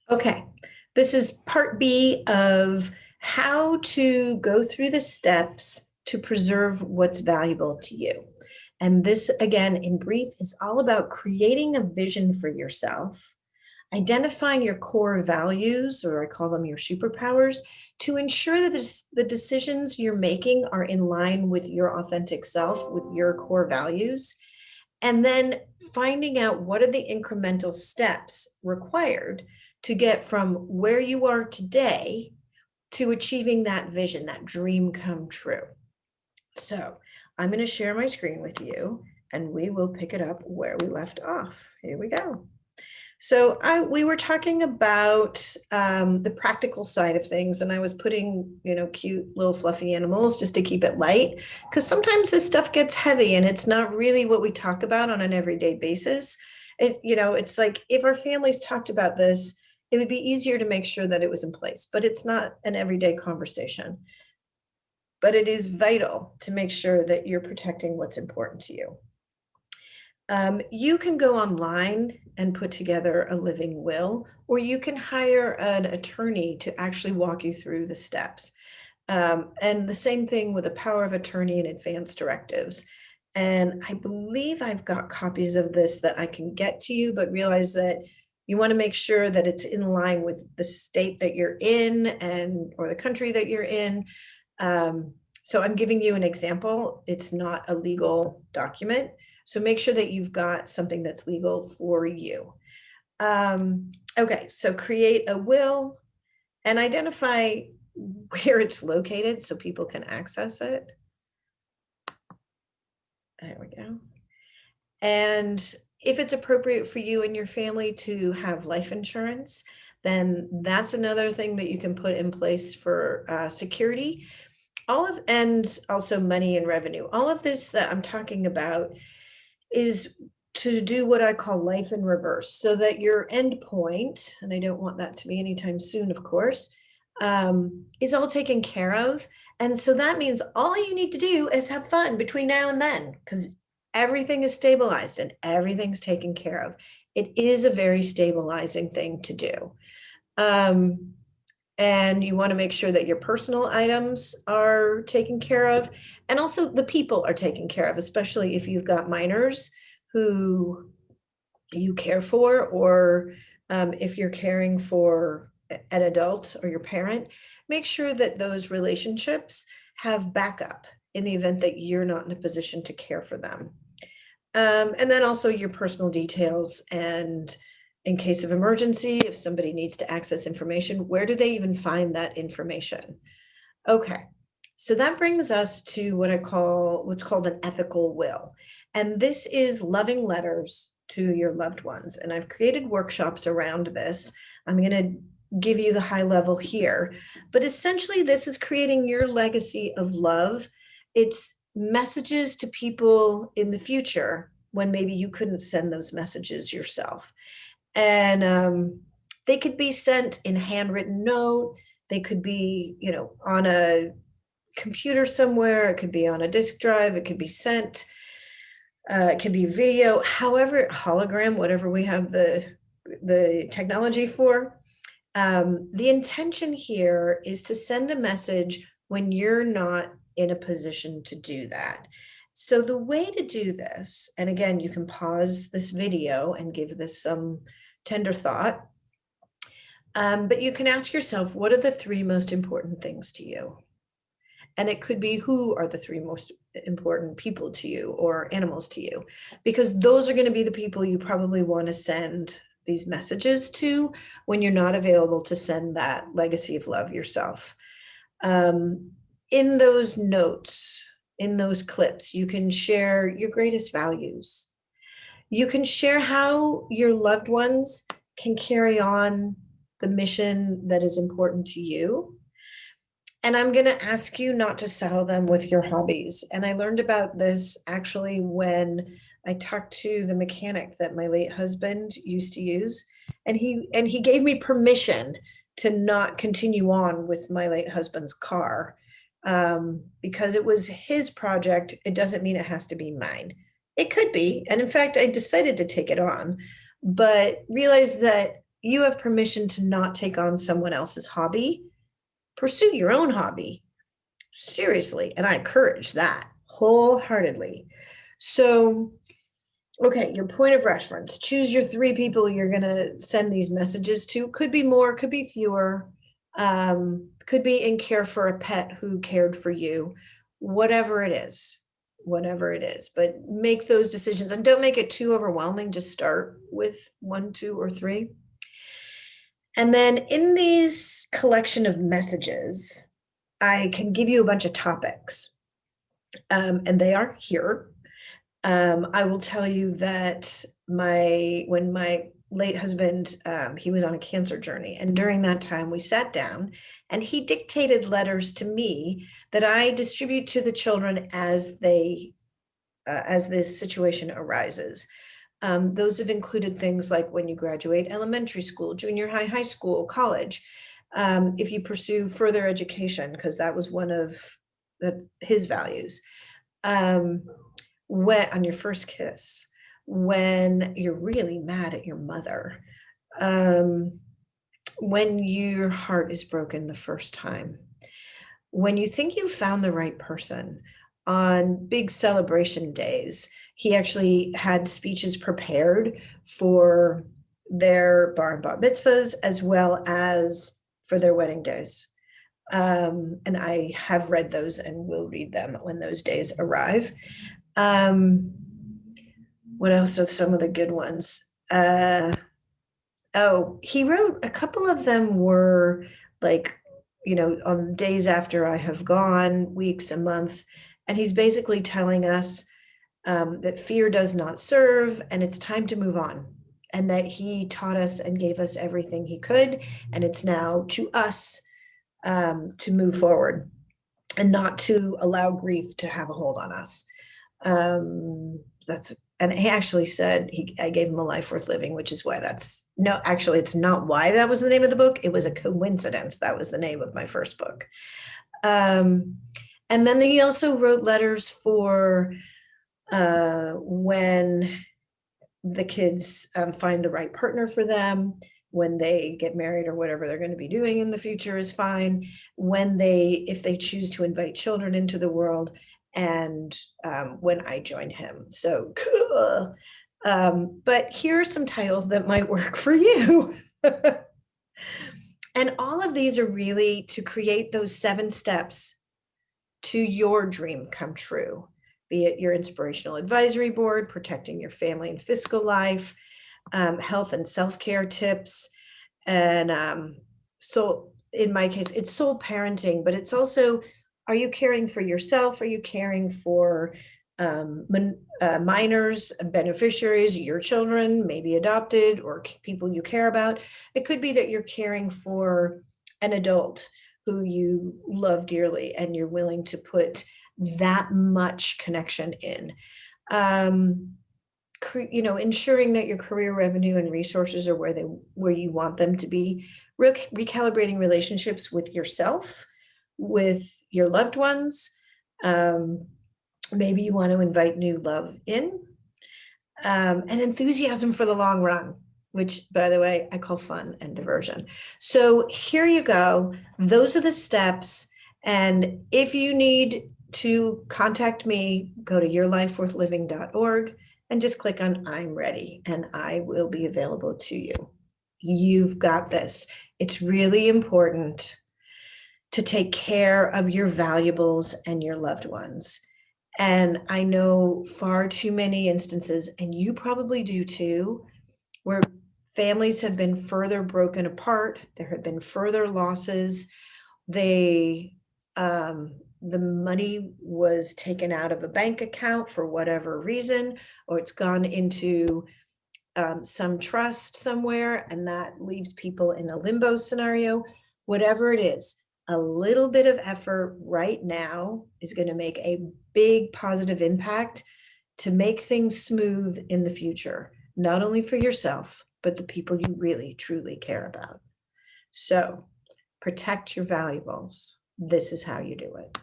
Okay, this is part B of how to go through the steps to preserve what's valuable to you. And this, again, in brief, is all about creating a vision for yourself, identifying your core values, or I call them your superpowers, to ensure that the decisions you're making are in line with your authentic self, with your core values, and then finding out what are the incremental steps required to get from where you are today to achieving that vision, that dream come true. So I'm going to share my screen with you and we will pick it up where we left off. Here we go. So we were talking about the practical side of things, and I was putting, cute little fluffy animals just to keep it light, because sometimes this stuff gets heavy and it's not really what we talk about on an everyday basis. It's like if our families talked about this, it would be easier to make sure that it was in place, but it's not an everyday conversation. But it is vital to make sure that you're protecting what's important to you. You can go online and put together a living will, or you can hire an attorney to actually walk you through the steps. And the same thing with a power of attorney and advance directives. And I believe I've got copies of this that I can get to you, but realize that you want to make sure that it's in line with the state that you're in or the country that you're in. So I'm giving you an example. It's not a legal document. So make sure that you've got something that's legal for you. Okay, so create a will and identify where it's located so people can access it. There we go. And if it's appropriate for you and your family to have life insurance, then that's another thing that you can put in place for security. And also money and revenue. All of this that I'm talking about is to do what I call life in reverse, so that your end point, and I don't want that to be anytime soon, of course, is all taken care of. And so that means all you need to do is have fun between now and then, because everything is stabilized and everything's taken care of. It is a very stabilizing thing to do. And you want to make sure that your personal items are taken care of, and also the people are taken care of, especially if you've got minors who you care for, or if you're caring for an adult or your parent. Make sure that those relationships have backup in the event that you're not in a position to care for them. And then also your personal details, and in case of emergency, if somebody needs to access information, where do they even find that information? Okay, so that brings us to what's called an ethical will. And this is loving letters to your loved ones. And I've created workshops around this. I'm going to give you the high level here, but essentially this is creating your legacy of love. It's messages to people in the future when maybe you couldn't send those messages yourself. And they could be sent in handwritten note. They could be, on a computer somewhere. It could be on a disk drive. It could be sent. It could be video, however, hologram, whatever we have the technology for. The intention here is to send a message when you're not in a position to do that. So the way to do this, and again, you can pause this video and give this some tender thought, but you can ask yourself, what are the three most important things to you? And it could be, who are the three most important people to you or animals to you? Because those are going to be the people you probably want to send these messages to when you're not available to send that legacy of love yourself. In those notes, in those clips, you can share your greatest values. You can share how your loved ones can carry on the mission that is important to you. And I'm going to ask you not to saddle them with your hobbies. And I learned about this actually when I talked to the mechanic that my late husband used to use. And he gave me permission to not continue on with my late husband's car, because it was his project. It doesn't mean it has to be mine. It could be. And in fact, I decided to take it on, but realized that, You have permission to not take on someone else's hobby. Pursue your own hobby. Seriously. And I encourage that wholeheartedly. So, okay, your point of reference. Choose your 3 people you're going to send these messages to. Could be more, could be fewer. Could be in care for a pet who cared for you. Whatever it is, but make those decisions and don't make it too overwhelming. Just start with 1, 2, or 3. And then in these collection of messages, I can give you a bunch of topics, and they are here. I will tell you that when my late husband, he was on a cancer journey, and during that time we sat down and he dictated letters to me that I distribute to the children as this situation arises. Those have included things like when you graduate elementary school, junior high, high school, college, if you pursue further education, because that was one of his values. When on your first kiss, when you're really mad at your mother, when your heart is broken the first time, when you think you found the right person, on big celebration days. He actually had speeches prepared for their bar and bat mitzvahs as well as for their wedding days. And I have read those and will read them when those days arrive. What else are some of the good ones? He wrote a couple of them were like, on days after I have gone, weeks, a month. And he's basically telling us that fear does not serve and it's time to move on. And that he taught us and gave us everything he could. And it's now to us to move forward and not to allow grief to have a hold on us. And he actually said I gave him a life worth living, which is why actually it's not why that was the name of the book. It was a coincidence. That was the name of my first book. And then he also wrote letters for when the kids find the right partner for them, when they get married or whatever they're going to be doing in the future is fine, if they choose to invite children into the world, and when I join him. So cool. But here are some titles that might work for you. And all of these are really to create those 7 steps to your dream come true, be it your inspirational advisory board, protecting your family and fiscal life, health and self-care tips. And so in my case, it's soul parenting, but it's also, are you caring for yourself? Are you caring for minors, beneficiaries, your children, maybe adopted, or people you care about? It could be that you're caring for an adult who you love dearly and you're willing to put that much connection in. Ensuring that your career revenue and resources are where you want them to be, recalibrating relationships with yourself, with your loved ones. Maybe you want to invite new love in, and enthusiasm for the long run, which, by the way, I call fun and diversion. So here you go. Those are the steps. And if you need to contact me, go to yourlifeworthliving.org and just click on I'm ready, and I will be available to you. You've got this. It's really important to take care of your valuables and your loved ones. And I know far too many instances, and you probably do too, where families have been further broken apart. There have been further losses. The money was taken out of a bank account for whatever reason, or it's gone into some trust somewhere, and that leaves people in a limbo scenario. Whatever it is, a little bit of effort right now is going to make a big positive impact to make things smooth in the future, not only for yourself, but the people you really, truly care about. So protect your valuables. This is how you do it.